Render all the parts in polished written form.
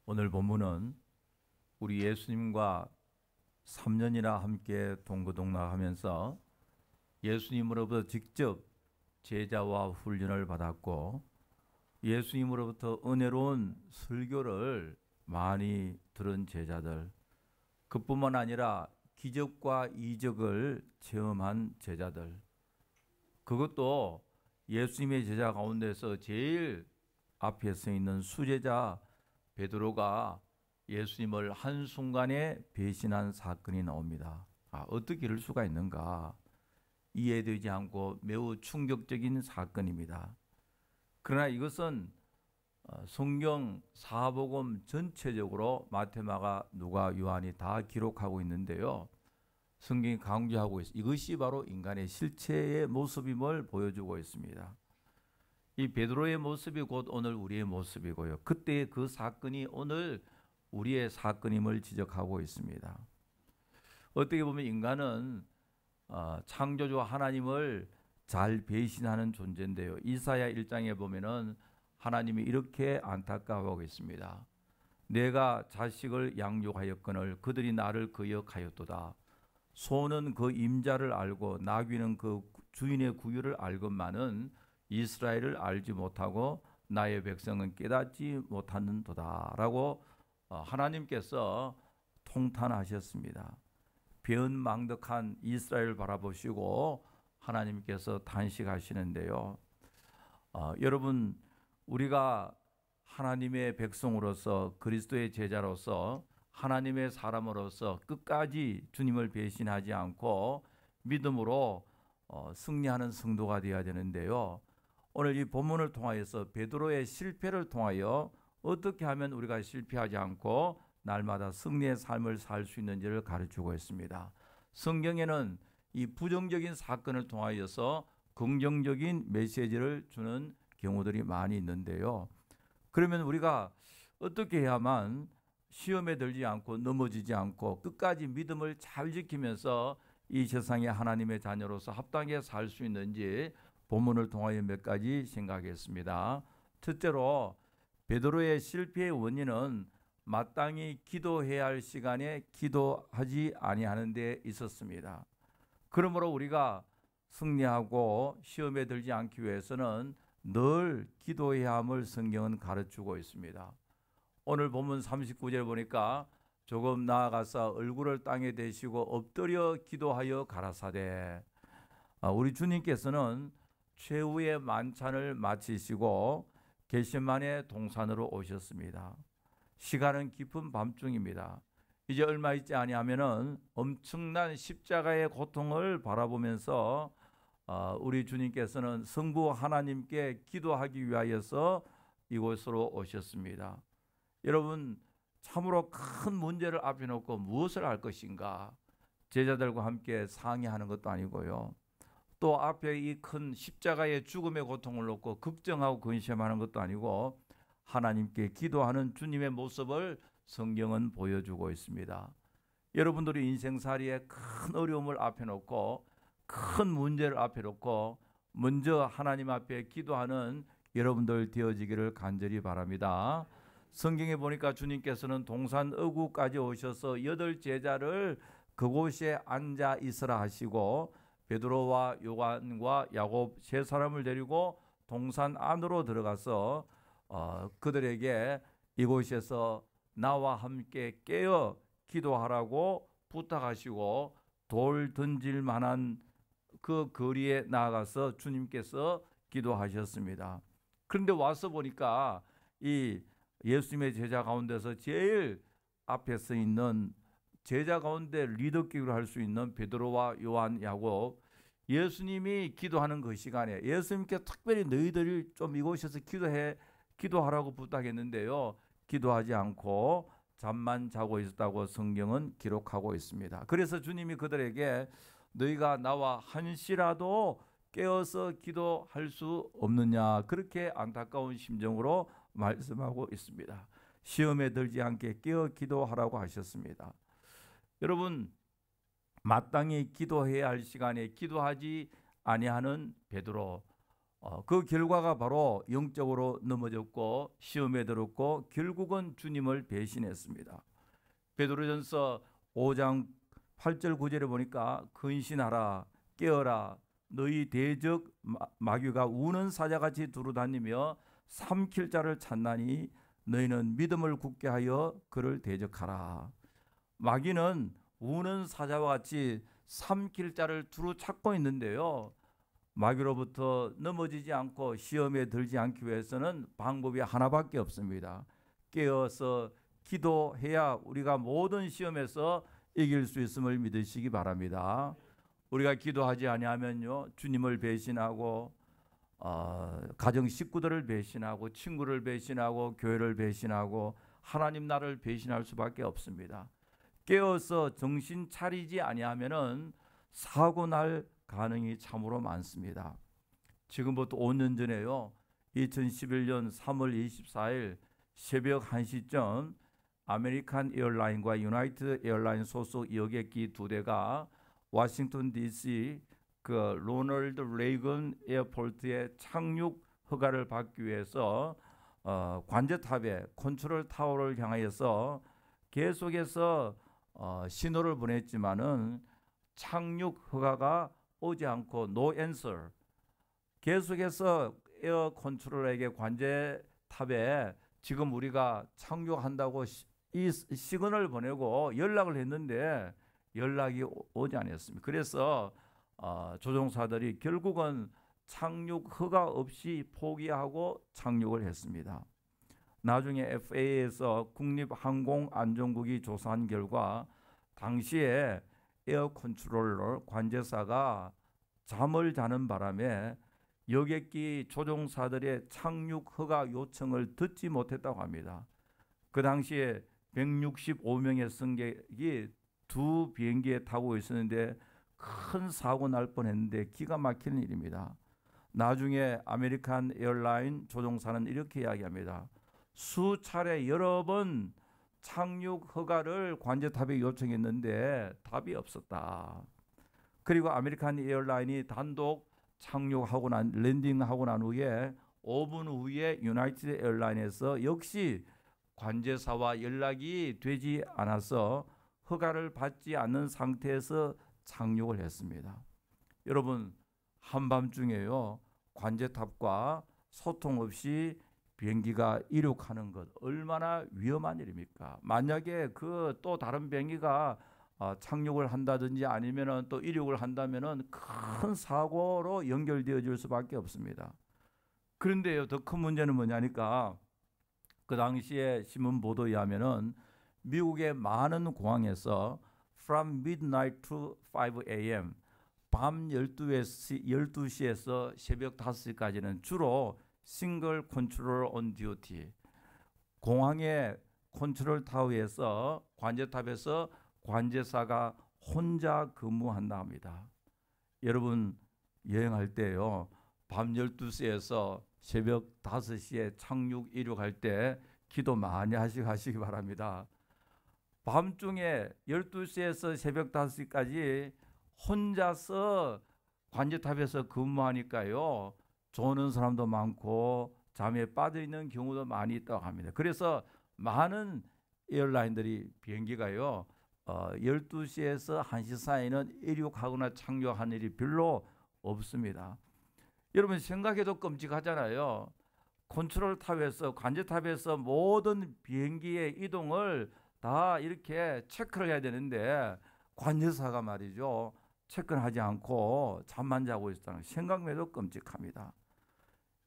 오늘 본문은 우리 예수님과 3년이나 함께 동거동락하면서 예수님으로부터 직접 제자와 훈련을 받았고 예수님으로부터 은혜로운 설교를 많이 들은 제자들, 그뿐만 아니라 기적과 이적을 체험한 제자들, 그것도 예수님의 제자 가운데서 제일 앞에 서 있는 수제자 베드로가 예수님을 한순간에 배신한 사건이 나옵니다. 어떻게 이럴 수가 있는가? 이해되지 않고 매우 충격적인 사건입니다. 그러나 이것은 성경 사복음 전체적으로 마태, 마가, 누가, 요한이 다 기록하고 있는데요. 성경이 강조하고 있습니다. 이것이 바로 인간의 실체의 모습임을 보여주고 있습니다. 이 베드로의 모습이 곧 오늘 우리의 모습이고요. 그때의 그 사건이 오늘 우리의 사건임을 지적하고 있습니다. 어떻게 보면 인간은 창조주 하나님을 잘 배신하는 존재인데요. 이사야 1장에 보면은 하나님이 이렇게 안타까워하고 있습니다. 내가 자식을 양육하였거늘 그들이 나를 거역하였도다. 소는 그 임자를 알고 나귀는 그 주인의 구유를 알건만은 이스라엘을 알지 못하고 나의 백성은 깨닫지 못하는도다 라고 하나님께서 통탄하셨습니다. 배은망덕한 이스라엘을 바라보시고 하나님께서 탄식하시는데요. 여러분, 우리가 하나님의 백성으로서 그리스도의 제자로서 하나님의 사람으로서 끝까지 주님을 배신하지 않고 믿음으로 승리하는 성도가 되어야 되는데요. 오늘 이 본문을 통하여서 베드로의 실패를 통하여 어떻게 하면 우리가 실패하지 않고 날마다 승리의 삶을 살 수 있는지를 가르치고 있습니다. 성경에는 이 부정적인 사건을 통하여서 긍정적인 메시지를 주는 경우들이 많이 있는데요. 그러면 우리가 어떻게 해야만 시험에 들지 않고 넘어지지 않고 끝까지 믿음을 잘 지키면서 이 세상의 하나님의 자녀로서 합당하게 살 수 있는지 본문을 통하여 몇 가지 생각했습니다. 첫째로 베드로의 실패의 원인은 마땅히 기도해야 할 시간에 기도하지 아니하는 데 있었습니다. 그러므로 우리가 승리하고 시험에 들지 않기 위해서는 늘 기도해야 함을 성경은 가르치고 있습니다. 오늘 본문 39절 보니까 조금 나아가서 얼굴을 땅에 대시고 엎드려 기도하여 가라사대. 우리 주님께서는 최후의 만찬을 마치시고 겟세마네 동산으로 오셨습니다. 시간은 깊은 밤중입니다. 이제 얼마 있지 아니하면은 엄청난 십자가의 고통을 바라보면서 우리 주님께서는 성부 하나님께 기도하기 위하여서 이곳으로 오셨습니다. 여러분, 참으로 큰 문제를 앞에 놓고 무엇을 할 것인가? 제자들과 함께 상의하는 것도 아니고요. 또 앞에 이 큰 십자가의 죽음의 고통을 놓고 걱정하고 근심하는 것도 아니고 하나님께 기도하는 주님의 모습을 성경은 보여주고 있습니다. 여러분들이 인생살이에 큰 어려움을 앞에 놓고 큰 문제를 앞에 놓고 먼저 하나님 앞에 기도하는 여러분들 되어지기를 간절히 바랍니다. 성경에 보니까 주님께서는 동산 어구까지 오셔서 8 제자를 그곳에 앉아 있으라 하시고 베드로와 요한과 야곱 3사람을 데리고 동산 안으로 들어가서 그들에게 이곳에서 나와 함께 깨어 기도하라고 부탁하시고 돌 던질 만한 그 거리에 나아가서 주님께서 기도하셨습니다. 그런데 와서 보니까 이 예수님의 제자 가운데서 제일 앞에 서 있는 제자 가운데 리더격을 할 수 있는 베드로와 요한, 야곱, 예수님이 기도하는 그 시간에 예수님께 특별히 너희들이 좀 이곳에서 기도하라고 부탁했는데요. 기도하지 않고 잠만 자고 있었다고 성경은 기록하고 있습니다. 그래서 주님이 그들에게 너희가 나와 한시라도 깨어서 기도할 수 없느냐, 그렇게 안타까운 심정으로 말씀하고 있습니다. 시험에 들지 않게 깨어 기도하라고 하셨습니다. 여러분, 마땅히 기도해야 할 시간에 기도하지 아니하는 베드로, 그 결과가 바로 영적으로 넘어졌고 시험에 들었고 결국은 주님을 배신했습니다. 베드로전서 5장 8절 9절에 보니까 근신하라 깨어라 너희 대적 마귀가 우는 사자같이 두루다니며 삼킬 자를 찾나니 너희는 믿음을 굳게 하여 그를 대적하라. 마귀는 우는 사자와 같이 삼킬 자를 두루 찾고 있는데요. 마귀로부터 넘어지지 않고 시험에 들지 않기 위해서는 방법이 하나밖에 없습니다. 깨어서 기도해야 우리가 모든 시험에서 이길 수 있음을 믿으시기 바랍니다. 우리가 기도하지 아니하면요 주님을 배신하고 가정 식구들을 배신하고 친구를 배신하고 교회를 배신하고 하나님 나라를 배신할 수밖에 없습니다. 깨어서 정신 차리지 아니하면은 사고 날 가능이 참으로 많습니다. 지금부터 5년 전에요 2011년 3월 24일 새벽 1시쯤 아메리칸 에어라인과 유나이티드 에어라인 소속 여객기 2대가 워싱턴 DC 그 로널드 레이건 에어포트에 착륙 허가를 받기 위해서 관제탑에 컨트롤 타워를 향하여서 계속해서 신호를 보냈지만은 착륙 허가가 오지 않고 no answer. 계속해서 에어 컨트롤에게 관제탑에 지금 우리가 착륙한다고 이 시그널을 보내고 연락을 했는데 연락이 오지 않았습니다. 그래서 조종사들이 결국은 착륙 허가 없이 포기하고 착륙을 했습니다. 나중에 FAA에서 국립항공안전국이 조사한 결과 당시에 에어 컨트롤러 관제사가 잠을 자는 바람에 여객기 조종사들의 착륙 허가 요청을 듣지 못했다고 합니다. 그 당시에 165명의 승객이 두 비행기에 타고 있었는데 큰 사고 날 뻔했는데 기가 막히는 일입니다. 나중에 아메리칸 에어라인 조종사는 이렇게 이야기합니다. 수차례 여러 번 착륙 허가를 관제탑에 요청했는데 답이 없었다. 그리고 아메리칸 에어라인이 단독 착륙하고 랜딩하고 난 후에 5분 후에 유나이티드 에어라인에서 역시 관제사와 연락이 되지 않아서 허가를 받지 않는 상태에서 착륙을 했습니다. 여러분 한밤중에요 관제탑과 소통 없이 비행기가 이륙하는 것 얼마나 위험한 일입니까? 만약에 그 또 다른 비행기가 착륙을 한다든지 아니면은 또 이륙을 한다면은 큰 사고로 연결되어질 수밖에 없습니다. 그런데요, 더 큰 문제는 뭐냐니까 그 당시에 신문 보도에 하면은 미국의 많은 공항에서 from midnight to 5 a.m. 밤 12시에서 새벽 5시까지는 주로 싱글 컨트롤 온 듀티 공항의 컨트롤 타워에서 관제탑에서 관제사가 혼자 근무한다 합니다. 여러분 여행할 때요 밤 12시에서 새벽 5시에 착륙 이륙할 때 기도 많이 하시기 바랍니다. 밤중에 12시에서 새벽 5시까지 혼자서 관제탑에서 근무하니까요 조는 사람도 많고 잠에 빠져 있는 경우도 많이 있다고 합니다. 그래서 많은 에어라인들이 비행기가요 12시에서 1시 사이는 이륙하거나 착륙하는 일이 별로 없습니다. 여러분 생각해도 끔찍하잖아요. 컨트롤 탑에서 관제탑에서 모든 비행기의 이동을 다 이렇게 체크를 해야 되는데 관제사가 말이죠 체크를 하지 않고 잠만 자고 있다는 생각만 해도 끔찍합니다.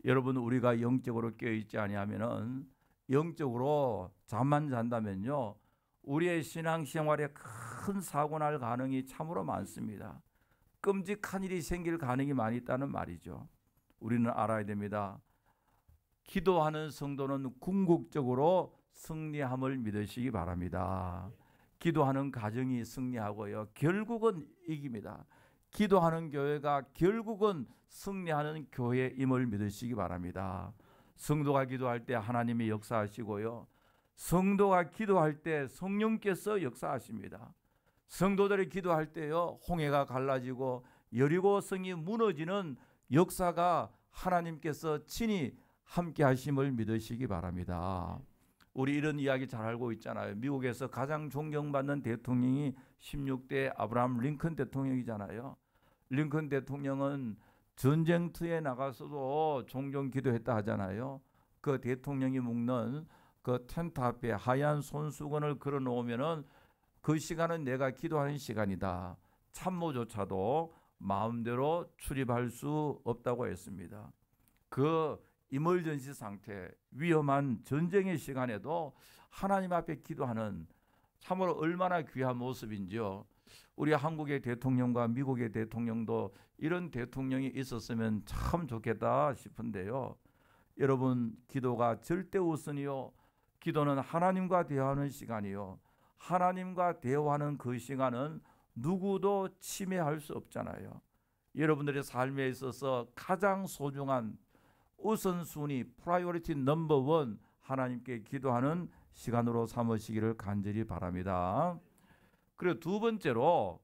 여러분 우리가 영적으로 깨어있지 아니하면은 영적으로 잠만 잔다면요 우리의 신앙생활에 큰 사고 날 가능이 참으로 많습니다. 끔찍한 일이 생길 가능이 많이 있다는 말이죠. 우리는 알아야 됩니다. 기도하는 성도는 궁극적으로 승리함을 믿으시기 바랍니다. 기도하는 가정이 승리하고요 결국은 이깁니다. 기도하는 교회가 결국은 승리하는 교회임을 믿으시기 바랍니다. 성도가 기도할 때 하나님이 역사하시고요 성도가 기도할 때 성령께서 역사하십니다. 성도들이 기도할 때요 홍해가 갈라지고 여리고성이 무너지는 역사가 하나님께서 친히 함께 하심을 믿으시기 바랍니다. 우리 이런 이야기 잘 알고 있잖아요. 미국에서 가장 존경받는 대통령이 16대 아브라함 링컨 대통령이잖아요. 링컨 대통령은 전쟁터에 나가서도 종종 기도했다 하잖아요. 그 대통령이 묵는 그 텐트 앞에 하얀 손수건을 걸어 놓으면은 그 시간은 내가 기도하는 시간이다. 참모조차도 마음대로 출입할 수 없다고 했습니다. 그 이멀전시 상태, 위험한 전쟁의 시간에도 하나님 앞에 기도하는 참으로 얼마나 귀한 모습인지요. 우리 한국의 대통령과 미국의 대통령도 이런 대통령이 있었으면 참 좋겠다 싶은데요. 여러분, 기도가 절대 우선이요. 기도는 하나님과 대화하는 시간이요. 하나님과 대화하는 그 시간은 누구도 침해할 수 없잖아요. 여러분들의 삶에 있어서 가장 소중한 우선순위, 프라이어리티 넘버 원, 하나님께 기도하는 시간으로 삼으시기를 간절히 바랍니다. 그리고 두 번째로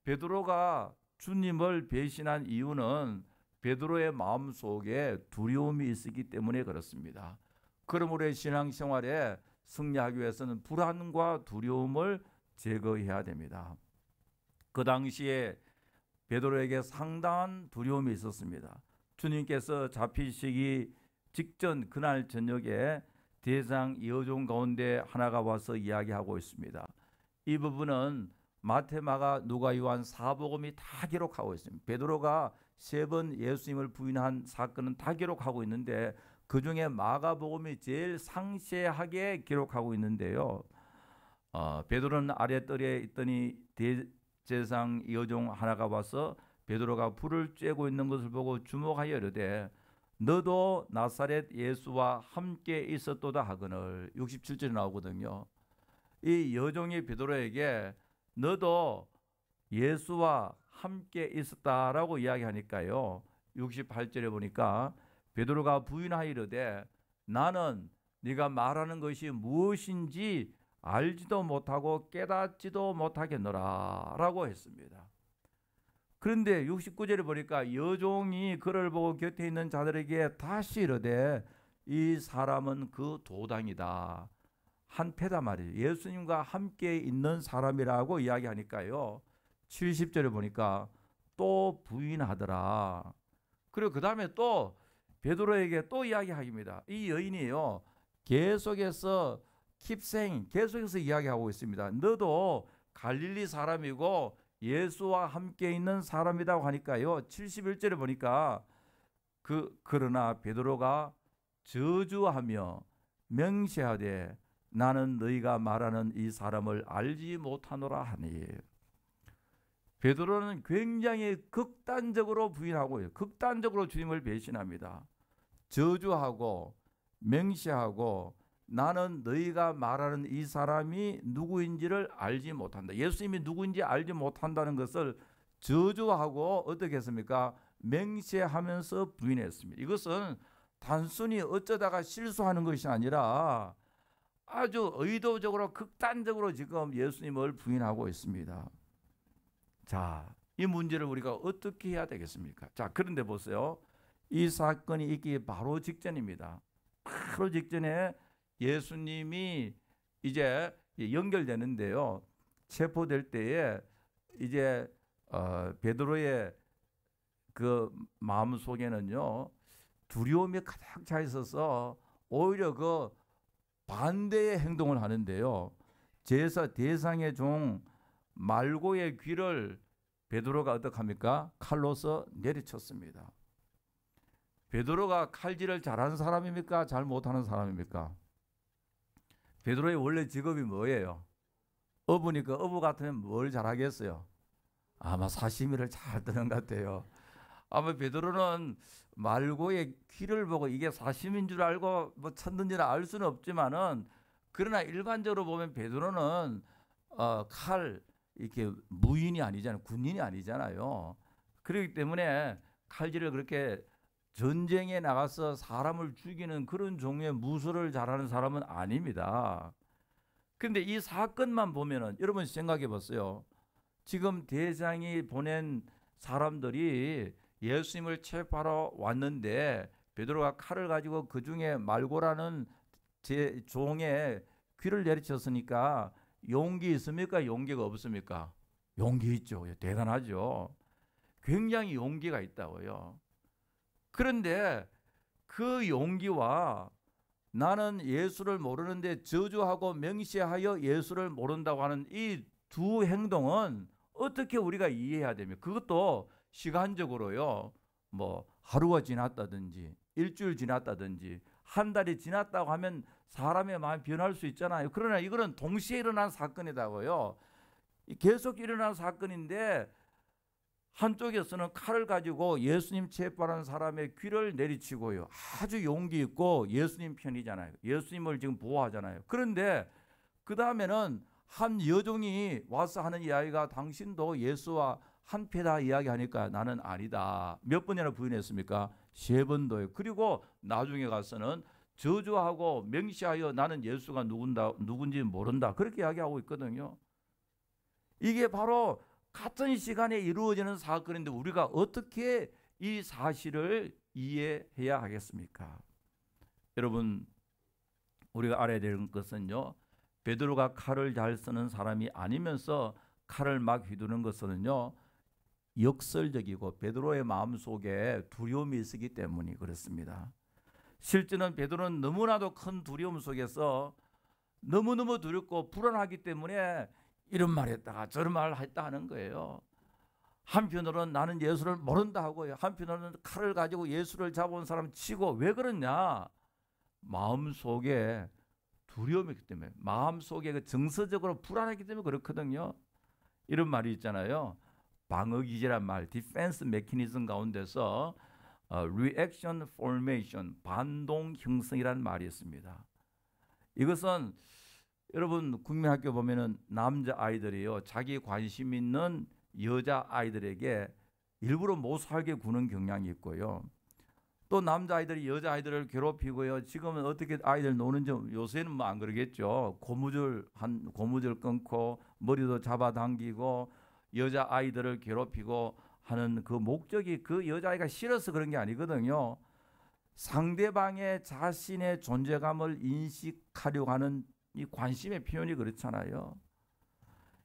베드로가 주님을 배신한 이유는 베드로의 마음속에 두려움이 있었기 때문에 그렇습니다. 그러므로 신앙생활에 승리하기 위해서는 불안과 두려움을 제거해야 됩니다. 그 당시에 베드로에게 상당한 두려움이 있었습니다. 주님께서 잡히시기 직전 그날 저녁에 대상 여종 가운데 하나가 와서 이야기하고 있습니다. 이 부분은 마태, 마가, 누가, 요한 사복음이 다 기록하고 있습니다. 베드로가 3번 예수님을 부인한 사건은 다 기록하고 있는데 그 중에 마가복음이 제일 상세하게 기록하고 있는데요. 베드로는 아랫뜰에 있더니 대제상 여종 하나가 와서 베드로가 불을 쬐고 있는 것을 보고 주목하여 이르되 너도 나사렛 예수와 함께 있었도다 하거늘. 67절에 나오거든요. 이 여종이 베드로에게 너도 예수와 함께 있었다라고 이야기하니까요. 68절에 보니까 베드로가 부인하여 이르되 나는 네가 말하는 것이 무엇인지 알지도 못하고 깨닫지도 못하겠노라 라고 했습니다. 그런데 69절에 보니까 여종이 그를 보고 곁에 있는 자들에게 다시 이르되 이 사람은 그 도당이다. 한패다 말이에요. 예수님과 함께 있는 사람이라고 이야기하니까요. 70절에 보니까 또 부인하더라. 그리고 그 다음에 또 베드로에게 또 이야기합니다. 이 여인이요. 계속해서 계속해서 이야기하고 있습니다. 너도 갈릴리 사람이고 예수와 함께 있는 사람이라고 하니까요. 71절에 보니까 그러나 베드로가 저주하며 명시하되 나는 너희가 말하는 이 사람을 알지 못하노라 하니. 베드로는 굉장히 극단적으로 부인하고 극단적으로 주님을 배신합니다. 저주하고 명시하고 나는 너희가 말하는 이 사람이 누구인지를 알지 못한다. 예수님이 누구인지 알지 못한다는 것을 저주하고 어떻게 했습니까? 맹세하면서 부인했습니다. 이것은 단순히 어쩌다가 실수하는 것이 아니라 아주 의도적으로 극단적으로 지금 예수님을 부인하고 있습니다. 자, 이 문제를 우리가 어떻게 해야 되겠습니까? 자, 그런데 보세요. 이 사건이 있기 바로 직전입니다. 바로 직전에 예수님이 이제 연결되는데요. 체포될 때에 이제 베드로의 그 마음 속에는요. 두려움이 가득 차 있어서 오히려 그 반대의 행동을 하는데요. 제사 대상의 종 말고의 귀를 베드로가 어떻게 합니까? 칼로서 내리쳤습니다. 베드로가 칼질을 잘하는 사람입니까? 잘 못하는 사람입니까? 베드로의 원래 직업이 뭐예요? 어부니까 어부 같으면 뭘 잘하겠어요? 아마 사시미를 잘 뜨는 것 같아요. 아마 베드로는 말고의 귀를 보고 이게 사시미인 줄 알고 뭐 쳤는지는 알 수는 없지만은 그러나 일반적으로 보면 베드로는 칼 이렇게 무인이 아니잖아요. 군인이 아니잖아요. 그렇기 때문에 칼질을 그렇게 전쟁에 나가서 사람을 죽이는 그런 종류의 무술을 잘하는 사람은 아닙니다. 그런데 이 사건만 보면은 여러분 생각해 보세요. 지금 대장이 보낸 사람들이 예수님을 체포하러 왔는데 베드로가 칼을 가지고 그 중에 말고라는 제 종의 귀를 내리쳤으니까 용기 있습니까? 용기가 없습니까? 용기 있죠. 대단하죠. 굉장히 용기가 있다고요. 그런데 그 용기와 나는 예수를 모르는데 저주하고 명시하여 예수를 모른다고 하는 이 두 행동은 어떻게 우리가 이해해야 됩니까? 그것도 시간적으로요. 뭐 하루가 지났다든지 일주일 지났다든지 한 달이 지났다고 하면 사람의 마음이 변할 수 있잖아요. 그러나 이거는 동시에 일어난 사건이다고요. 계속 일어난 사건인데 한쪽에서는 칼을 가지고 예수님 체포하는 사람의 귀를 내리치고요. 아주 용기 있고 예수님 편이잖아요. 예수님을 지금 보호하잖아요. 그런데 그 다음에는 한 여종이 와서 하는 이야기가 당신도 예수와 한패다 이야기하니까 나는 아니다. 몇 번이나 부인했습니까? 3번도요. 그리고 나중에 가서는 저주하고 명시하여 나는 예수가 누군지 모른다. 그렇게 이야기하고 있거든요. 이게 바로 같은 시간에 이루어지는 사건인데 우리가 어떻게 이 사실을 이해해야 하겠습니까? 여러분, 우리가 알아야 되는 것은요, 베드로가 칼을 잘 쓰는 사람이 아니면서 칼을 막 휘두르는 것은요, 역설적이고 베드로의 마음속에 두려움이 있었기 때문이 그렇습니다. 실제는 베드로는 너무나도 큰 두려움 속에서 너무너무 두렵고 불안하기 때문에 이런 말 했다가 저런 말 했다 하는 거예요. 한편으로는 나는 예수를 모른다 하고요. 한편으로는 칼을 가지고 예수를 잡아온 사람 치고 왜 그러냐? 마음속에 두려움이 있기 때문에, 마음속에 그 정서적으로 불안하기 때문에 그렇거든요. 이런 말이 있잖아요. 방어기제란 말, 디펜스 메커니즘 가운데서 reaction formation, 반동 형성이라는 말이 있습니다. 이것은 여러분 국민학교 보면은 남자 아이들이요, 자기 관심 있는 여자 아이들에게 일부러 못 살게 구는 경향이 있고요. 또 남자 아이들이 여자 아이들을 괴롭히고요. 지금은 어떻게 아이들 노는지 요새는 뭐 안 그러겠죠. 고무줄 끊고 머리도 잡아당기고 여자 아이들을 괴롭히고 하는 그 목적이 그 여자아이가 싫어서 그런 게 아니거든요. 상대방의 자신의 존재감을 인식하려고 하는 이 관심의 표현이 그렇잖아요.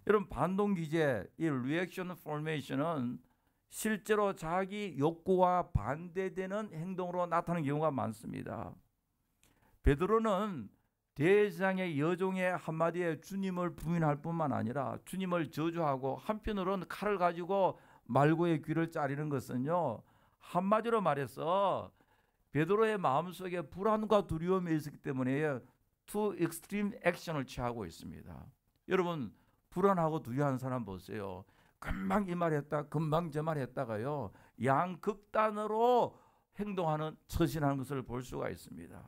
여러분, 반동기제, 이 리액션 포메이션은 실제로 자기 욕구와 반대되는 행동으로 나타나는 경우가 많습니다. 베드로는 대제사장의 여종의 한마디에 주님을 부인할 뿐만 아니라 주님을 저주하고 한편으로는 칼을 가지고 말고의 귀를 자르는 것은요, 한마디로 말해서 베드로의 마음속에 불안과 두려움이 있었기 때문에 투 익스트림 액션을 취하고 있습니다. 여러분, 불안하고 두려워하는 사람 보세요. 금방 이 말 했다 금방 저 말 했다가요, 양극단으로 행동하는 처신하는 것을 볼 수가 있습니다.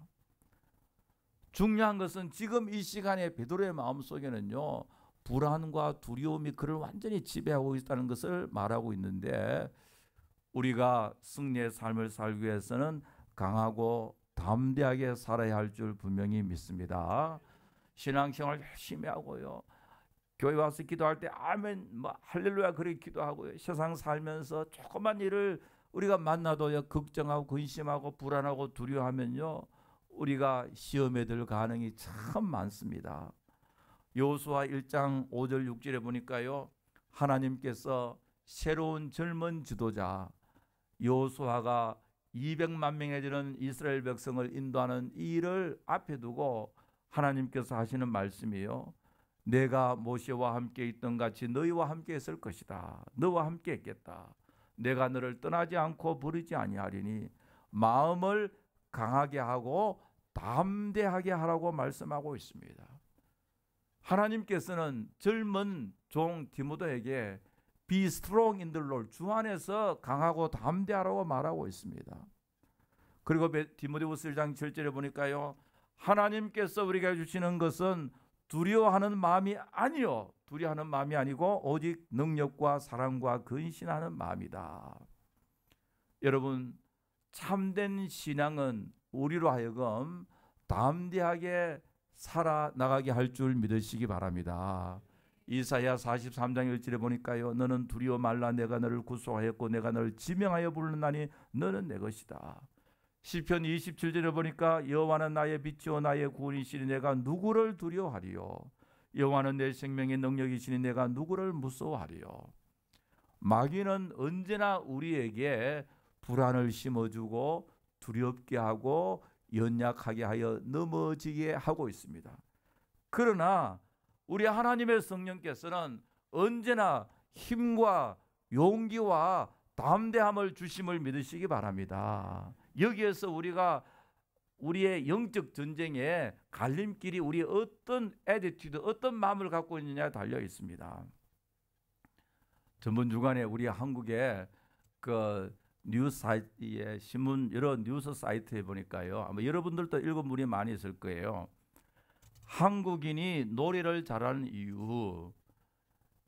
중요한 것은 지금 이 시간에 베드로의 마음속에는요, 불안과 두려움이 그를 완전히 지배하고 있다는 것을 말하고 있는데, 우리가 승리의 삶을 살기 위해서는 강하고 담대하게 살아야 할 줄 분명히 믿습니다. 신앙생활 열심히 하고요, 교회 와서 기도할 때 아멘, 뭐 할렐루야 그렇게 기도하고요, 세상 살면서 조그만 일을 우리가 만나도 걱정하고 근심하고 불안하고 두려워하면요, 우리가 시험에 들 가능이 참 많습니다. 여호수아 1장 5절 6절에 보니까요, 하나님께서 새로운 젊은 지도자 여호수아가 200만 명에 이르는 이스라엘 백성을 인도하는 이 일을 앞에 두고 하나님께서 하시는 말씀이요, 내가 모세와 함께 있던 같이 너희와 함께 있을 것이다. 너와 함께 있겠다. 내가 너를 떠나지 않고 버리지 아니하리니 마음을 강하게 하고 담대하게 하라고 말씀하고 있습니다. 하나님께서는 젊은 종 디모데에게 Be strong in the Lord, 주 안에서 강하고 담대하라고 말하고 있습니다. 그리고 디모데후서 1장 7절에 보니까요, 하나님께서 우리가 주시는 것은 두려워하는 마음이 아니요, 두려워하는 마음이 아니고 오직 능력과 사랑과 근신하는 마음이다. 여러분, 참된 신앙은 우리로 하여금 담대하게 살아나가게 할 줄 믿으시기 바랍니다. 이사야 43장 1절에 보니까요. 너는 두려워 말라. 내가 너를 구속하였고 내가 너를 지명하여 부르나니 너는 내 것이다. 시편 27절에 보니까 여호와는 나의 빛이요 나의 구원이시니 내가 누구를 두려워하리요. 여호와는 내 생명의 능력이시니 내가 누구를 무서워하리요. 마귀는 언제나 우리에게 불안을 심어주고 두렵게 하고 연약하게 하여 넘어지게 하고 있습니다. 그러나 우리 하나님의 성령께서는 언제나 힘과 용기와 담대함을 주심을 믿으시기 바랍니다. 여기에서 우리가 우리의 영적 전쟁에 갈림길이 우리 어떤 애티튜드, 어떤 마음을 갖고 있느냐에 달려 있습니다. 전번 주간에 우리 한국의 그 뉴스 사이트에 신문 여러 뉴스 사이트에 보니까요. 아마 여러분들도 읽은 분이 많이 있을 거예요. 한국인이 노래를 잘하는 이유.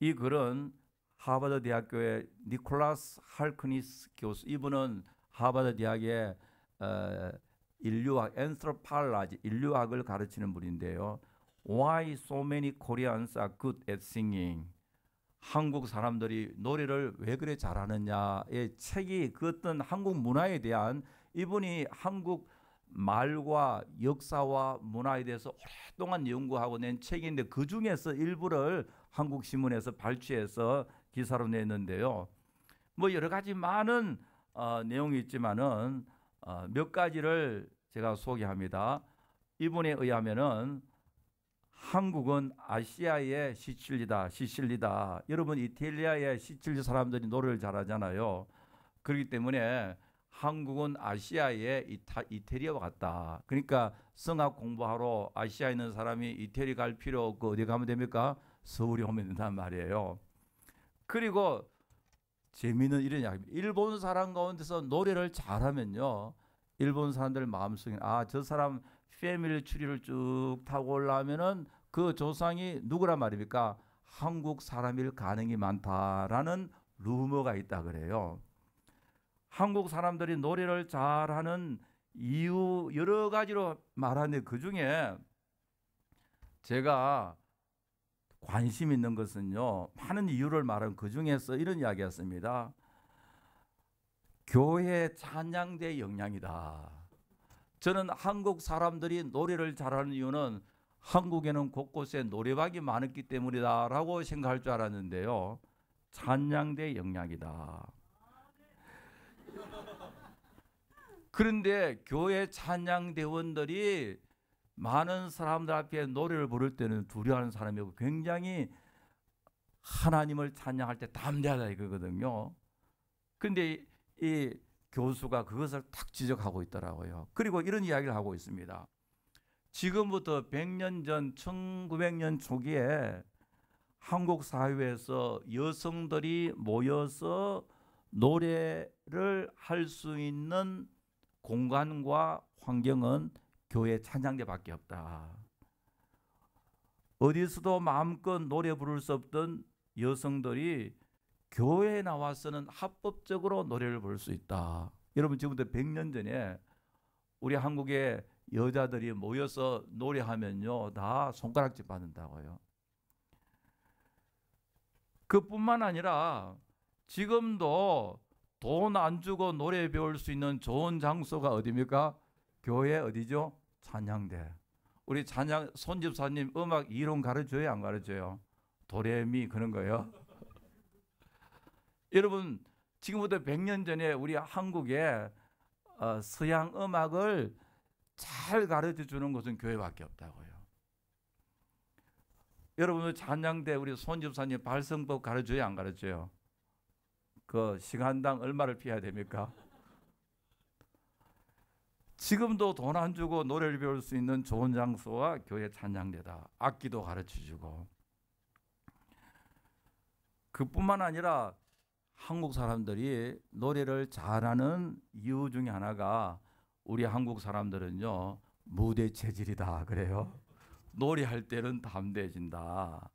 이 글은 하버드 대학교의 니콜라스 할크니스 교수, 이분은 하버드 대학의 인류학, anthropology, 인류학을 가르치는 분인데요. Why so many Koreans are good at singing? 한국 사람들이 노래를 왜 그래 잘하느냐의 책이 그 어떤 한국 문화에 대한, 이분이 한국 말과 역사와 문화에 대해서 오랫동안 연구하고 낸 책인데 그 중에서 일부를 한국 신문에서 발췌해서 기사로 냈는데요. 뭐 여러 가지 많은 내용이 있지만은 몇 가지를 제가 소개합니다. 이분에 의하면은 한국은 아시아의 시칠리다. 여러분 이탈리아의 시칠리 사람들이 노래를 잘하잖아요. 그렇기 때문에 한국은 아시아의 이태리와 같다. 그러니까 성악 공부하러 아시아에 있는 사람이 이태리 갈 필요 없고 어디 가면 됩니까? 서울에 오면 된단 말이에요. 그리고 재미있는 이런 이야기입니다. 일본 사람 가운데서 노래를 잘하면요, 일본 사람들 마음속에 저 사람 패밀리 추리를 쭉 타고 올라오면은 그 조상이 누구란 말입니까? 한국 사람일 가능이 많다라는 루머가 있다 그래요. 한국 사람들이 노래를 잘하는 이유 여러 가지로 말하는데 그 중에 제가 관심 있는 것은요, 많은 이유를 말하는 그 중에서 이런 이야기였습니다. 교회 찬양대 영향이다. 저는 한국 사람들이 노래를 잘하는 이유는 한국에는 곳곳에 노래방이 많았기 때문이다라고 생각할 줄 알았는데요. 찬양대 영향이다. 그런데 교회 찬양대원들이 많은 사람들 앞에 노래를 부를 때는 두려워하는 사람이고 굉장히 하나님을 찬양할 때 담대하다 이거거든요. 그런데 이 교수가 그것을 탁 지적하고 있더라고요. 그리고 이런 이야기를 하고 있습니다. 지금부터 100년 전 1900년 초기에 한국 사회에서 여성들이 모여서 노래를 할 수 있는 공간과 환경은 교회 찬양대밖에 없다. 어디서도 마음껏 노래 부를 수 없던 여성들이 교회에 나와서는 합법적으로 노래를 부를 수 있다. 여러분 지금부터 100년 전에 우리 한국의 여자들이 모여서 노래하면요 다 손가락질 받는다고요. 그뿐만 아니라 지금도 돈 안 주고 노래 배울 수 있는 좋은 장소가 어디입니까? 교회 어디죠? 찬양대. 우리 찬양 손집사님 음악 이론 가르쳐요? 안 가르쳐요? 도레미 그런 거요? 여러분 지금부터 100년 전에 우리 한국에 서양 음악을 잘 가르쳐 주는 곳은 교회밖에 없다고요. 여러분 찬양대 우리 손집사님 발성법 가르쳐요? 안 가르쳐요? 그 시간당 얼마를 피해야 됩니까? 지금도 돈 안 주고 노래를 배울 수 있는 좋은 장소와 교회 찬양대다. 악기도 가르쳐주고. 그뿐만 아니라 한국 사람들이 노래를 잘하는 이유 중에 하나가 우리 한국 사람들은요 무대 체질이다 그래요. 노래할 때는 담대해진다.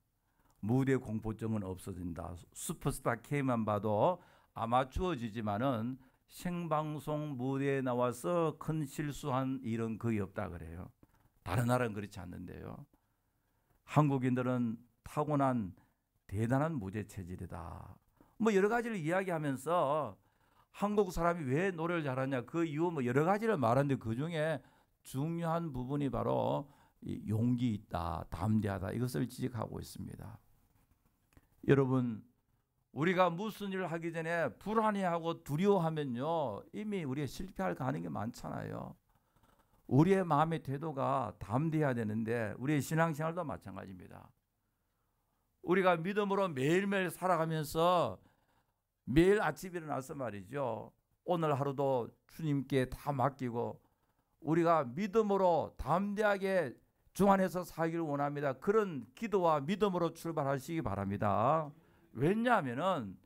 무대 공포증은 없어진다. 슈퍼스타 K만 봐도 아마추어지지만은 생방송 무대에 나와서 큰 실수한 일은 거의 없다 그래요. 다른 나라는 그렇지 않는데요. 한국인들은 타고난 대단한 무죄 체질이다. 뭐 여러 가지를 이야기하면서 한국 사람이 왜 노래를 잘하냐 그 이유 뭐 여러 가지를 말하는데 그 중에 중요한 부분이 바로 이 용기 있다, 담대하다 이것을 지적하고 있습니다. 여러분, 우리가 무슨 일을 하기 전에 불안해하고 두려워하면요 이미 우리가 실패할 가능성이 많잖아요. 우리의 마음의 태도가 담대해야 되는데 우리의 신앙생활도 마찬가지입니다. 우리가 믿음으로 매일매일 살아가면서 매일 아침 일어나서 말이죠, 오늘 하루도 주님께 다 맡기고 우리가 믿음으로 담대하게 주 안에서 살기를 원합니다. 그런 기도와 믿음으로 출발하시기 바랍니다. 왜냐하면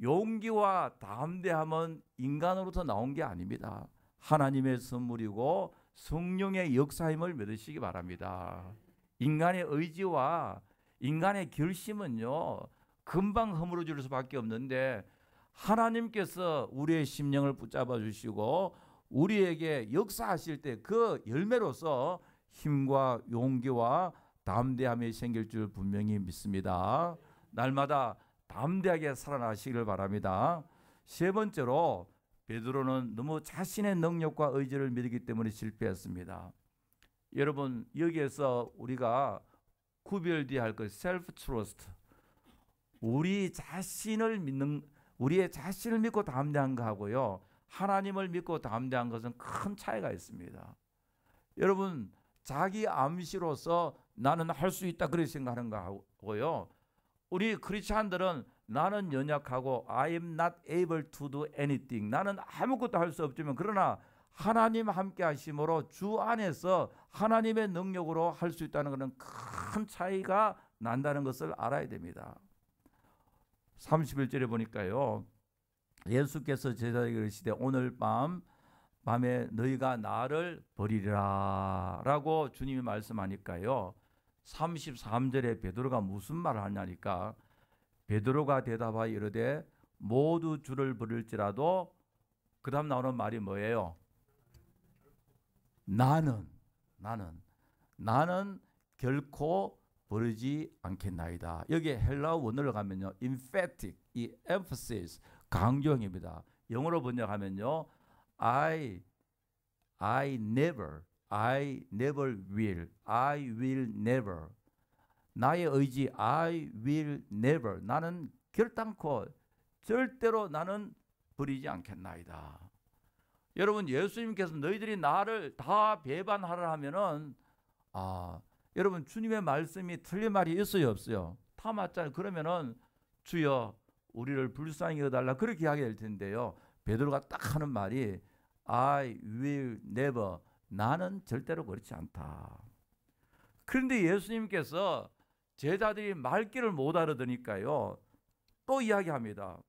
용기와 담대함은 인간으로부터 나온 게 아닙니다. 하나님의 선물이고 성령의 역사임을 믿으시기 바랍니다. 인간의 의지와 인간의 결심은요 금방 허물어질 수밖에 없는데 하나님께서 우리의 심령을 붙잡아 주시고 우리에게 역사하실 때 그 열매로서 힘과 용기와 담대함이 생길 줄 분명히 믿습니다. 날마다 담대하게 살아나시기를 바랍니다. 세 번째로 베드로는 너무 자신의 능력과 의지를 믿기 때문에 실패했습니다. 여러분, 여기에서 우리가 구별되어야 할 것, 셀프 트러스트, 우리의 자신을 믿고 담대한 것하고요 하나님을 믿고 담대한 것은 큰 차이가 있습니다. 여러분, 자기 암시로서 나는 할 수 있다 그렇게 생각하는 거하고요, 우리 크리스찬들은 나는 연약하고 I am not able to do anything, 나는 아무것도 할 수 없지만 그러나 하나님 함께 하심으로 주 안에서 하나님의 능력으로 할 수 있다는 것은 큰 차이가 난다는 것을 알아야 됩니다. 31절에 보니까요, 예수께서 제자에게 이르시되 오늘 밤에 너희가 나를 버리리라 라고 주님이 말씀하니까요, 33절에 베드로가 무슨 말을 하냐니까, 베드로가 대답하여 이르되 모두 주를 버릴지라도, 그 다음 나오는 말이 뭐예요? 나는 결코 버리지 않겠나이다. 여기에 헬라어 원어를 가면요, emphatic, 이 emphasis, 강조형입니다. 영어로 번역하면요, I never will, I will never. 나의 의지, I will never. 나는 결단코 절대로 나는 버리지 않겠나이다. 여러분, 예수님께서 너희들이 나를 다 배반하라 하면은 여러분, 주님의 말씀이 틀린 말이 있어요, 없어요? 다 맞잖아요. 그러면은 주여 우리를 불쌍히 여달라 그렇게 하게 될 텐데요, 베드로가 딱 하는 말이 I will never, 나는 절대로 그렇지 않다. 그런데 예수님께서 제자들이 말귀를 못 알아듣으니까요 또 이야기합니다.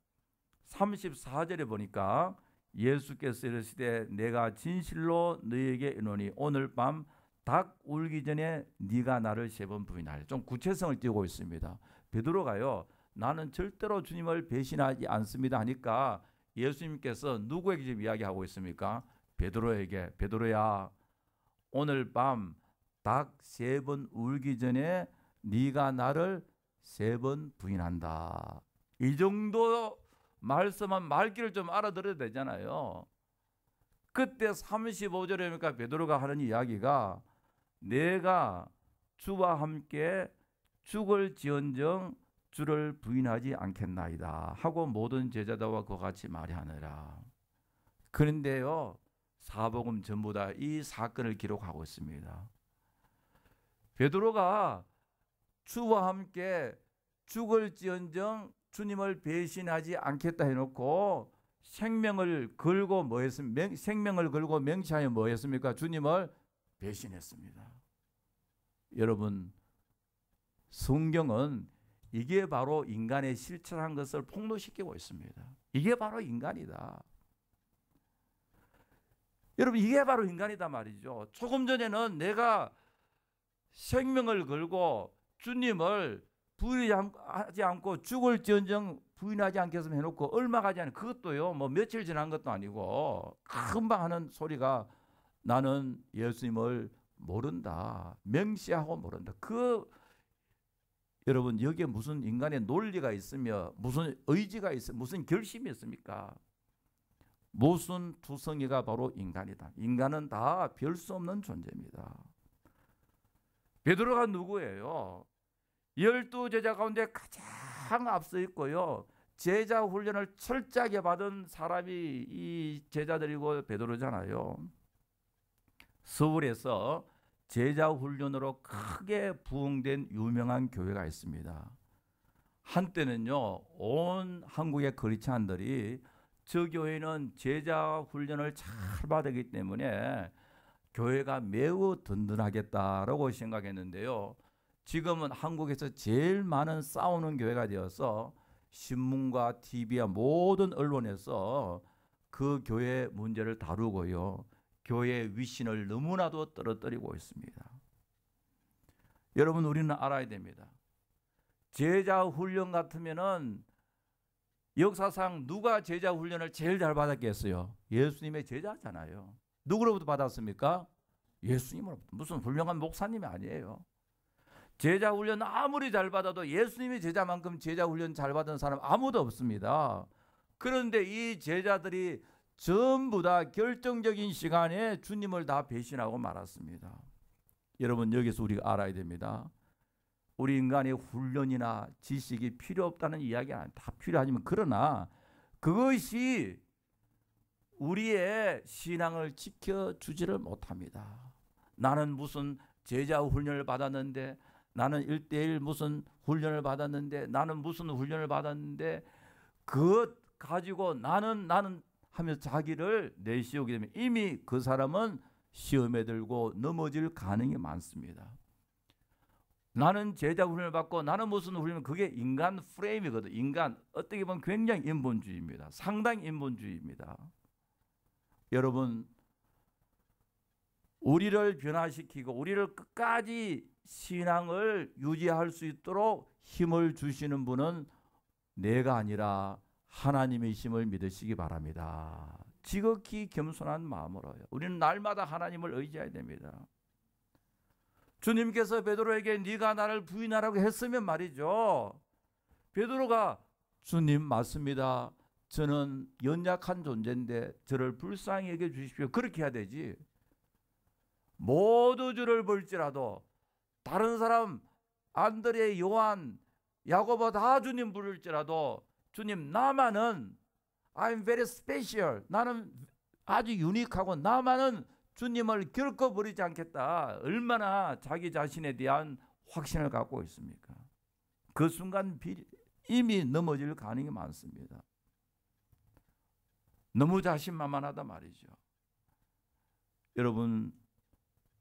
34절에 보니까 예수께서 이르시되 내가 진실로 너희에게 이르노니 오늘 밤 닭 울기 전에 네가 나를 3번 부인하리. 좀 구체성을 띄우고 있습니다. 베드로가요 나는 절대로 주님을 배신하지 않습니다 하니까 예수님께서 누구에게 지금 이야기하고 있습니까? 베드로에게. 베드로야, 오늘 밤 닭 3번 울기 전에 네가 나를 3번 부인한다. 이 정도 말씀한 말귀를 좀 알아들어야 되잖아요. 그때 35절이니까 베드로가 하는 이야기가 내가 주와 함께 죽을지언정 주를 부인하지 않겠나이다 하고 모든 제자들과 그와 같이 말하느라. 그런데요, 사복음 전부 다 이 사건을 기록하고 있습니다. 베드로가 주와 함께 죽을지언정 주님을 배신하지 않겠다 해놓고 생명을 걸고 생명을 걸고 맹세하여 뭐 했습니까? 주님을 배신했습니다. 여러분, 성경은 이게 바로 인간의 실천한 것을 폭로시키고 있습니다. 이게 바로 인간이다. 여러분, 이게 바로 인간이다 말이죠. 조금 전에는 내가 생명을 걸고 주님을 부인하지 않고 죽을지언정 부인하지 않겠으면 해놓고 얼마 가지 않은, 그것도요 뭐 며칠 지난 것도 아니고 금방 하는 소리가 나는 예수님을 모른다, 맹세하고 모른다. 그 여러분 여기에 무슨 인간의 논리가 있으며 무슨 의지가 있어 무슨 결심이 있습니까? 무슨 투성이가 바로 인간이다. 인간은 다 별 수 없는 존재입니다. 베드로가 누구예요? 12제자 가운데 가장 앞서 있고요. 제자 훈련을 철저하게 받은 사람이 이 제자들이고 베드로잖아요. 서울에서 제자 훈련으로 크게 부흥된 유명한 교회가 있습니다. 한때는요, 온 한국의 크리스찬들이 저 교회는 제자 훈련을 잘 받았기 때문에 교회가 매우 든든하겠다라고 생각했는데요. 지금은 한국에서 제일 많은 싸우는 교회가 되어서 신문과 TV와 모든 언론에서 그 교회 문제를 다루고요. 교회의 위신을 너무나도 떨어뜨리고 있습니다. 여러분 우리는 알아야 됩니다. 제자 훈련 같으면은 역사상 누가 제자 훈련을 제일 잘 받았겠어요? 예수님의 제자잖아요. 누구로부터 받았습니까? 예수님으로부터. 무슨 훌륭한 목사님이 아니에요. 제자 훈련 아무리 잘 받아도 예수님의 제자만큼 제자 훈련 잘 받은 사람 아무도 없습니다. 그런데 이 제자들이 전부 다 결정적인 시간에 주님을 다 배신하고 말았습니다. 여러분 여기서 우리가 알아야 됩니다. 우리 인간의 훈련이나 지식이 필요 없다는 이야기는 다 필요하지만 그러나 그것이 우리의 신앙을 지켜주지를 못합니다. 나는 무슨 제자 훈련을 받았는데 나는 1:1 무슨 훈련을 받았는데 나는 무슨 훈련을 받았는데 그것 가지고 나는 하면서 자기를 내세우게 되면 이미 그 사람은 시험에 들고 넘어질 가능성이 많습니다. 나는 제자 훈련을 받고 나는 무슨 훈련, 그게 인간 프레임이거든. 인간 어떻게 보면 굉장히 인본주의입니다. 상당히 인본주의입니다. 여러분 우리를 변화시키고 우리를 끝까지 신앙을 유지할 수 있도록 힘을 주시는 분은 내가 아니라 하나님이심을 믿으시기 바랍니다. 지극히 겸손한 마음으로요. 우리는 날마다 하나님을 의지해야 됩니다. 주님께서 베드로에게 네가 나를 부인하라고 했으면 말이죠. 베드로가 주님 맞습니다. 저는 연약한 존재인데 저를 불쌍히 여겨 주십시오. 그렇게 해야 되지. 모두 주를 볼지라도 다른 사람 안드레, 요한, 야고보 다 주님 부를지라도 주님 나만은 I'm very special. 나는 아주 유니크하고 나만은 주님을 결코 버리지 않겠다. 얼마나 자기 자신에 대한 확신을 갖고 있습니까? 그 순간 이미 넘어질 가능성이 많습니다. 너무 자신만만하다 말이죠. 여러분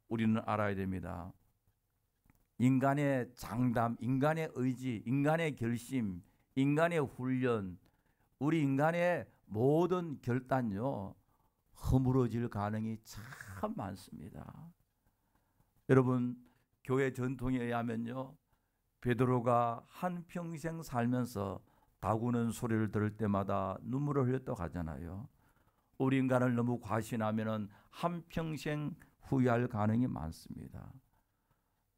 우리는 알아야 됩니다. 인간의 장담, 인간의 의지, 인간의 결심, 인간의 훈련, 우리 인간의 모든 결단요 허물어질 가능성이 참 많습니다. 여러분 교회 전통에 의하면요 베드로가 한평생 살면서 다구는 소리를 들을 때마다 눈물을 흘렸다고 하잖아요. 우리 인간을 너무 과신하면 한평생 후회할 가능성이 많습니다.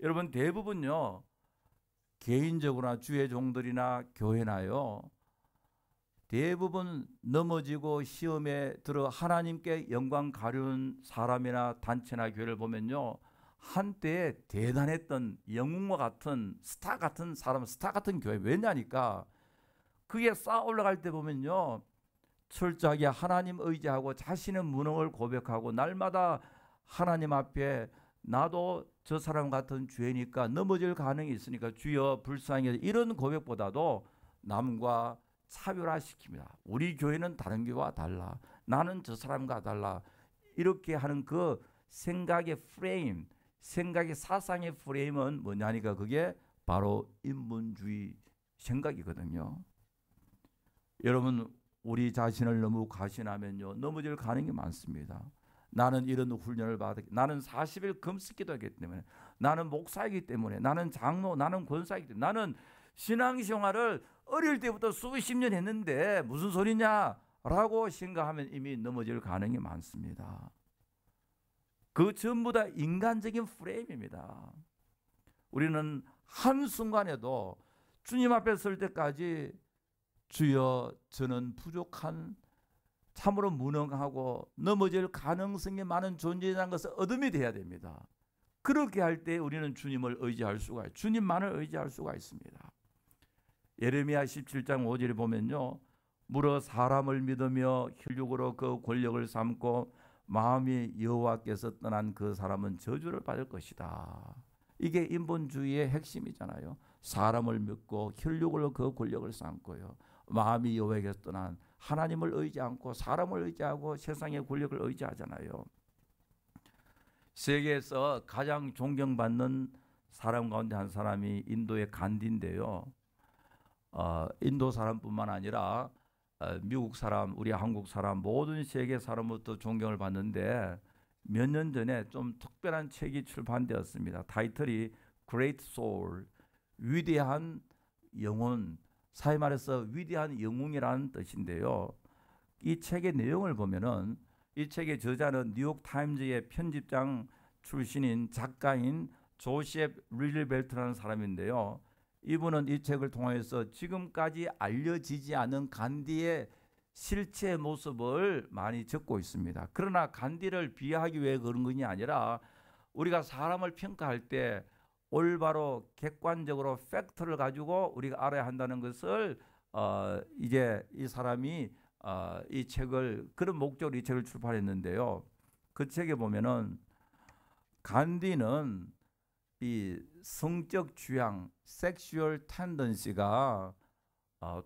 여러분 대부분요 개인적으로나 주의 종들이나 교회나요 대부분 넘어지고 시험에 들어 하나님께 영광 가려운 사람이나 단체나 교회를 보면요 한때 대단했던 영웅과 같은 스타 같은 사람, 스타 같은 교회. 왜냐니까 그게 쌓아 올라갈 때 보면요 철저하게 하나님 의지하고 자신의 무능을 고백하고 날마다 하나님 앞에 나도 저 사람 같은 죄니까 넘어질 가능성이 있으니까 주여 불쌍히 해서 이런 고백보다도 남과 차별화시킵니다. 우리 교회는 다른 교회와 달라. 나는 저 사람과 달라. 이렇게 하는 그 생각의 프레임, 생각의 사상의 프레임은 뭐냐니까 그게 바로 인본주의 생각이거든요. 여러분 우리 자신을 너무 과신하면요 넘어질 가능성이 많습니다. 나는 이런 훈련을 받았기, 나는 40일 금식기도 하기 때문에, 나는 목사이기 때문에, 나는 장로, 나는 권사이기 때문에, 나는 신앙생활을 어릴 때부터 수십 년 했는데 무슨 소리냐라고 생각하면 이미 넘어질 가능성이 많습니다. 그 전부 다 인간적인 프레임입니다. 우리는 한순간에도 주님 앞에 설 때까지 주여 저는 부족한 참으로 무능하고 넘어질 가능성이 많은 존재라는 것을 어둠이 돼야 됩니다. 그렇게 할 때 우리는 주님을 의지할 수가 있어요. 주님만을 의지할 수가 있습니다. 예레미야 17장 5절에 보면요. 무릇 사람을 믿으며 혈육으로 그 권력을 삼고 마음이 여호와께서 떠난 그 사람은 저주를 받을 것이다. 이게 인본주의의 핵심이잖아요. 사람을 믿고 혈육으로 그 권력을 삼고요. 마음이 여호와께서 떠난 하나님을 의지 않고 사람을 의지하고 세상의 권력을 의지하잖아요. 세계에서 가장 존경받는 사람 가운데 한 사람이 인도의 간디인데요. 인도 사람뿐만 아니라 미국 사람, 우리 한국 사람, 모든 세계 사람부터 존경을 받는데 몇 년 전에 좀 특별한 책이 출판되었습니다. 타이틀이 Great Soul, 위대한 영혼, 사회 말해서 위대한 영웅이라는 뜻인데요. 이 책의 내용을 보면은 이 책의 저자는 뉴욕 타임즈의 편집장 출신인 작가인 조셉 릴벨트라는 사람인데요. 이분은 이 책을 통해서 지금까지 알려지지 않은 간디의 실체 모습을 많이 적고 있습니다. 그러나 간디를 비하하기 위해 그런 것이 아니라 우리가 사람을 평가할 때 올바로 객관적으로 팩트를 가지고 우리가 알아야 한다는 것을 이제 이 사람이 이 책을 그런 목적으로 이 책을 출판했는데요. 그 책에 보면은 간디는 이 성적 취향, 섹슈얼 텐던시가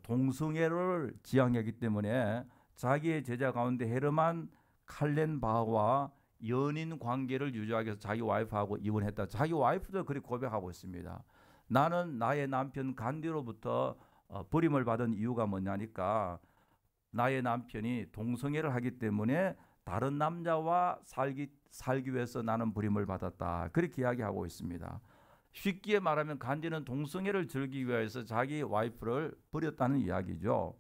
동성애를 지향했기 때문에 자기의 제자 가운데 헤르만 칼렌바흐와 연인 관계를 유지하기 위해서 자기 와이프하고 이혼했다. 자기 와이프도 그렇게 고백하고 있습니다. 나는 나의 남편 간디로부터 버림을 받은 이유가 뭐냐니까 나의 남편이 동성애를 하기 때문에 다른 남자와 살기 위해서 나는 버림을 받았다. 그렇게 이야기하고 있습니다. 쉽게 말하면 간디는 동성애를 즐기기 위해서 자기 와이프를 버렸다는 이야기죠.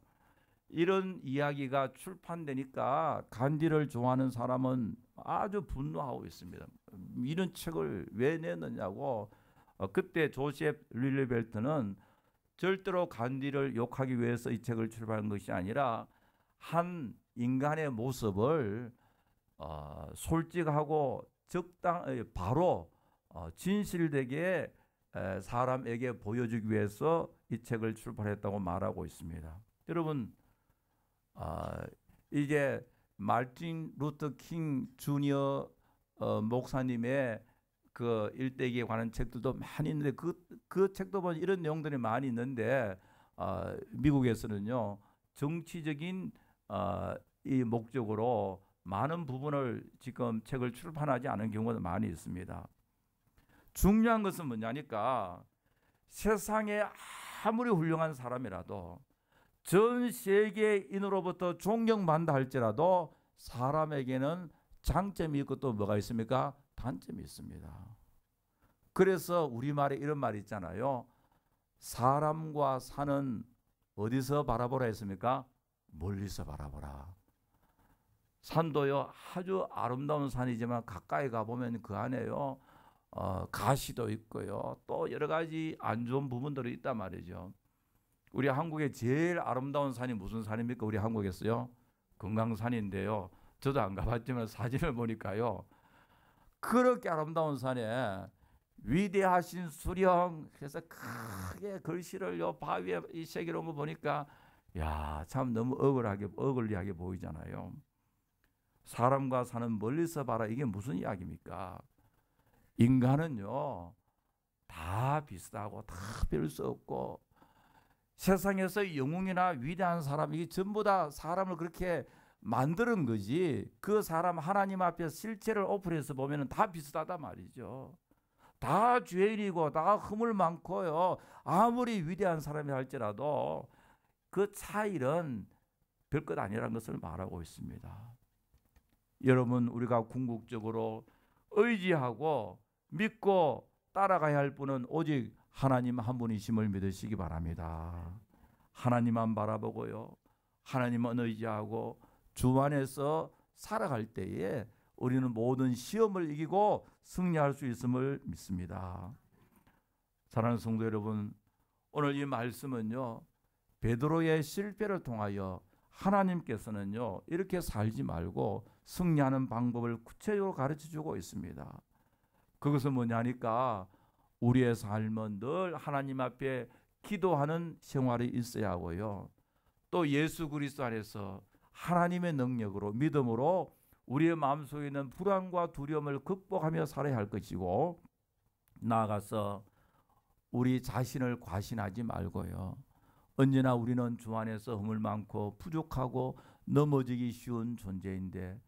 이런 이야기가 출판되니까 간디를 좋아하는 사람은 아주 분노하고 있습니다. 이런 책을 왜 내느냐고. 그때 조셉 릴리벨트는 절대로 간디를 욕하기 위해서 이 책을 출판한 것이 아니라 한 인간의 모습을 솔직하고 바로 진실되게 사람에게 보여주기 위해서 이 책을 출판했다고 말하고 있습니다. 여러분, 이제 마틴 루터 킹 주니어 목사님의 그 일대기에 관한 책들도 많이 있는데 그 책도 보면 이런 내용들이 많이 있는데 미국에서는요 정치적인 이 목적으로 많은 부분을 지금 책을 출판하지 않은 경우가 많이 있습니다. 중요한 것은 뭐냐니까 세상에 아무리 훌륭한 사람이라도 전 세계인으로부터 존경받는다 할지라도 사람에게는 장점이 있고 또 뭐가 있습니까? 단점이 있습니다. 그래서 우리말에 이런 말이 있잖아요. 사람과 산은 어디서 바라보라 했습니까? 멀리서 바라보라. 산도요 아주 아름다운 산이지만 가까이 가보면 그 안에요 가시도 있고요 또 여러 가지 안 좋은 부분들이 있단 말이죠. 우리 한국의 제일 아름다운 산이 무슨 산입니까? 우리 한국에서요 금강산인데요. 저도 안 가봤지만 사진을 보니까요 그렇게 아름다운 산에 위대하신 수령 해서 크게 글씨를 요 바위에 이 새겨놓은 거 보니까 야, 참 너무 어글리하게 보이잖아요. 사람과 산은 멀리서 봐라. 이게 무슨 이야기입니까? 인간은요 다 비슷하고 다 별 수 없고 세상에서 영웅이나 위대한 사람 이게 전부 다 사람을 그렇게 만드는 거지 그 사람 하나님 앞에 실체를 오픈해서 보면 다 비슷하단 말이죠. 다 죄인이고 다 허물 많고요 아무리 위대한 사람이 할지라도 그 차이는 별것 아니라는 것을 말하고 있습니다. 여러분 우리가 궁극적으로 의지하고 믿고 따라가야 할 분은 오직 하나님 한 분이심을 믿으시기 바랍니다. 하나님만 바라보고요 하나님만 의지하고 주 안에서 살아갈 때에 우리는 모든 시험을 이기고 승리할 수 있음을 믿습니다. 사랑하는 성도 여러분, 오늘 이 말씀은요, 베드로의 실패를 통하여 하나님께서는요, 이렇게 살지 말고 승리하는 방법을 구체적으로 가르쳐주고 있습니다. 그것은 뭐냐니까 우리의 삶은 늘 하나님 앞에 기도하는 생활이 있어야 하고요, 또 예수 그리스도 안에서 하나님의 능력으로 믿음으로 우리의 마음속에 있는 불안과 두려움을 극복하며 살아야 할 것이고, 나아가서 우리 자신을 과신하지 말고요, 언제나 우리는 주 안에서 허물 많고 부족하고 넘어지기 쉬운 존재인데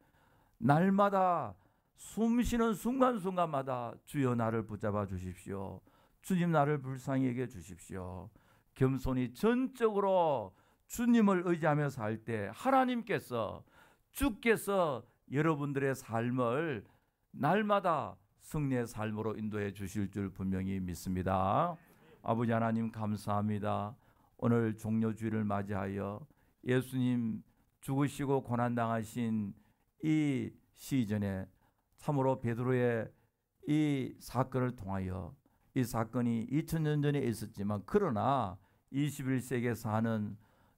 날마다 숨 쉬는 순간순간마다 주여 나를 붙잡아 주십시오, 주님 나를 불쌍히 여겨 주십시오, 겸손히 전적으로 주님을 의지하며 살 때 하나님께서, 주께서 여러분들의 삶을 날마다 승리의 삶으로 인도해 주실 줄 분명히 믿습니다. 아버지 하나님 감사합니다. 오늘 종료주일을 맞이하여 예수님 죽으시고 고난당하신 이 시즌에 참으로 베드로의 이 사건을 통하여, 이 사건이 2000년 전에 있었지만 그러나 21세기에 사는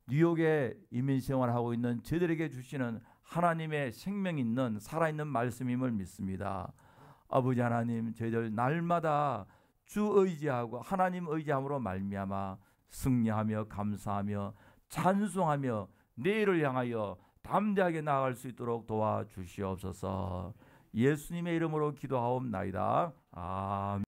뉴욕에 이민생활하고 있는 저희들에게 주시는 하나님의 생명 있는 살아있는 말씀임을 믿습니다. 아버지 하나님, 저희들 날마다 주 의지하고 하나님 의지함으로 말미암아 승리하며 감사하며 찬송하며 내일을 향하여 담대하게 나아갈 수 있도록 도와주시옵소서. 예수님의 이름으로 기도하옵나이다. 아멘.